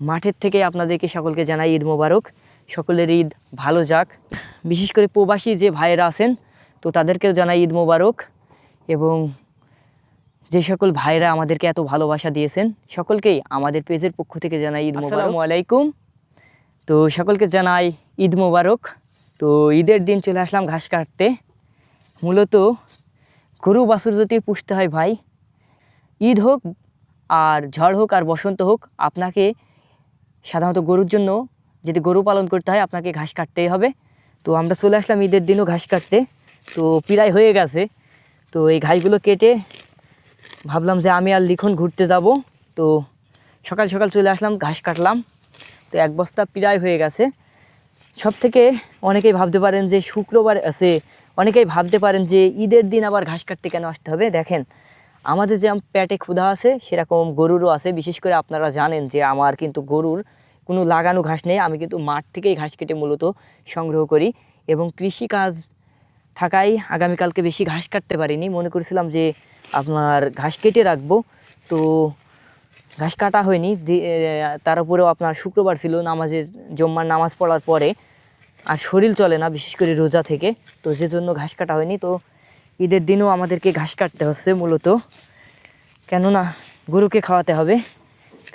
মাঠের থেকে আপনাদেরকে সকলকে জানাই ঈদ মোবারক। সকলের ঈদ ভালো যাক। বিশেষ করে প্রবাসী যে ভাইয়েরা আছেন তো তাদেরকেও জানাই ঈদ মোবারক। এবং যে সকল ভাইরা আমাদেরকে এত ভালোবাসা দিয়েছেন সকলকেই আমাদের পেজের পক্ষ থেকে জানাই ঈদ মোবারক। আসসালামু আলাইকুম। তো সকলকে জানাই ঈদ মোবারক। তো ঈদের দিন চলে আসলাম ঘাস কাটতে। মূলত গরু বাছুর যদি পুষতে হয় ভাই, ঈদ হোক আর ঝড় হোক আর বসন্ত হোক, আপনাকে সাধারণত গরুর জন্য যদি গরু পালন করতে হয় আপনাকে ঘাস কাটতেই হবে। তো আমরা চলে আসলাম ঈদের দিনও ঘাস কাটতে। তো প্রায় হয়ে গেছে। তো এই ঘাসগুলো কেটে ভাবলাম যে আমি আর লিখন ঘুরতে যাব। তো সকাল সকাল চলে আসলাম, ঘাস কাটলাম। তো এক বস্তা প্রায় হয়ে গেছে। সব থেকে অনেকেই ভাবতে পারেন যে শুক্রবার আছে, অনেকেই ভাবতে পারেন যে ঈদের দিন আবার ঘাস কাটতে কেন আসতে হবে। দেখেন, আমাদের যে পেটে ক্ষুধা আছে সেরকম গরুরও আছে। বিশেষ করে আপনারা জানেন যে আমার কিন্তু গরুর কোনো লাগানো ঘাস নেই, আমি কিন্তু মাঠ থেকেই ঘাস কেটে মূলত সংগ্রহ করি। এবং কৃষিকাজ থাকায় আগামীকালকে বেশি ঘাস কাটতে পারিনি, মনে করেছিলাম যে আপনার ঘাস কেটে রাখবো। তো ঘাস কাটা হয়নি। তার উপরেও আপনার শুক্রবার ছিল, জম্মার নামাজ পড়ার পরে আর শরীর চলে না, বিশেষ করে রোজা থেকে। তো যে জন্য ঘাস কাটা হয়নি। তো ঈদের দিনও আমাদেরকে ঘাস কাটতে হচ্ছে মূলত, কেননা গরুকে খাওয়াতে হবে।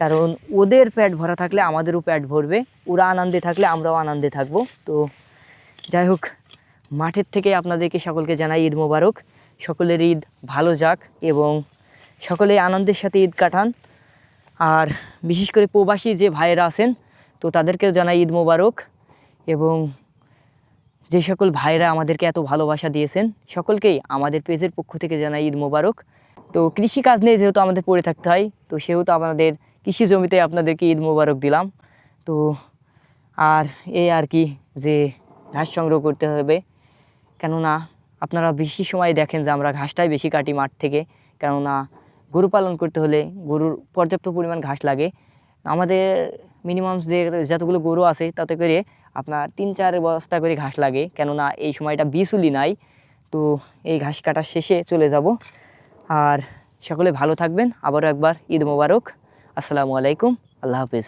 কারণ ওদের পেট ভরা থাকলে আমাদেরও পেট ভরবে, ওরা আনন্দে থাকলে আমরাও আনন্দে থাকবো। তো যাই হোক, মাঠের থেকে আপনাদেরকে সকলকে জানাই ঈদ মোবারক। সকলের ঈদ ভালো যাক এবং সকলে আনন্দের সাথে ঈদ কাটান। আর বিশেষ করে প্রবাসী যে ভাইয়েরা আছেন তো তাদেরকেও জানাই ঈদ মোবারক। এবং যে সকল ভাইরা আমাদেরকে এত ভালোবাসা দিয়েছেন সকলকেই আমাদের পেজের পক্ষ থেকে জানাই ঈদ মোবারক। তো কৃষিকাজ নিয়ে যেহেতু আমাদের পড়ে থাকতে হয়, তো সেহেতু আমাদের কৃষি জমিতে আপনাদেরকে ঈদ মোবারক দিলাম। তো আর এই আর কি, যে ঘাস সংগ্রহ করতে হবে, কেননা আপনারা বেশি সময় দেখেন যে আমরা ঘাসটাই বেশি কাটি মাঠ থেকে। কেননা গরু পালন করতে হলে গরুর পর্যাপ্ত পরিমাণ ঘাস লাগে। আমাদের মিনিমাম যে যতগুলো গরু আছে তাতে করে আপনার 3-4 বস্তা করে ঘাস লাগে, কেননা এই সময়টা বিচুলি নাই। তো এই ঘাস কাটার শেষে চলে যাব। আর সকলে ভালো থাকবেন। আবারও একবার ঈদ মোবারক। আসসালামু আলাইকুম। আল্লাহ হাফিজ।